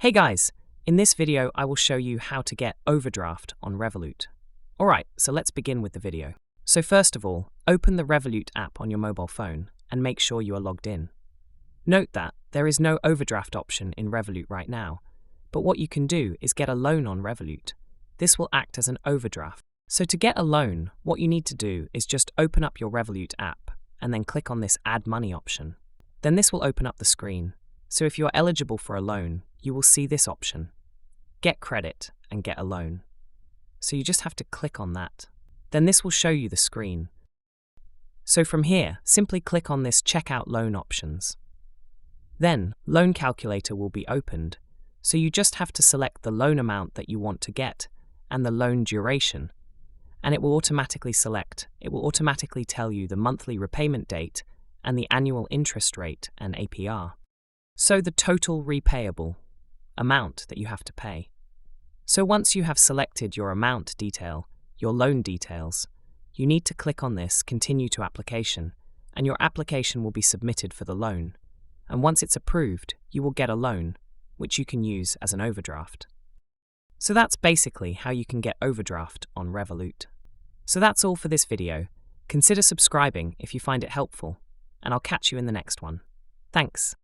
Hey guys, in this video I will show you how to get overdraft on Revolut. Alright, so let's begin with the video. So first of all, open the Revolut app on your mobile phone and make sure you are logged in. Note that there is no overdraft option in Revolut right now, but what you can do is get a loan on Revolut. This will act as an overdraft. So to get a loan, what you need to do is just open up your Revolut app and then click on this Add Money option. Then this will open up the screen. So if you're eligible for a loan, you will see this option, Get Credit and Get a Loan. So you just have to click on that. Then this will show you the screen. So from here, simply click on this Checkout Loan Options. Then, Loan Calculator will be opened, so you just have to select the loan amount that you want to get and the loan duration, and it will automatically tell you the monthly repayment date and the annual interest rate and APR. So the total repayable amount that you have to pay. So once you have selected your amount detail, your loan details, you need to click on this Continue to Application, and your application will be submitted for the loan. And once it's approved, you will get a loan, which you can use as an overdraft. So that's basically how you can get overdraft on Revolut. So that's all for this video. Consider subscribing if you find it helpful, and I'll catch you in the next one. Thanks.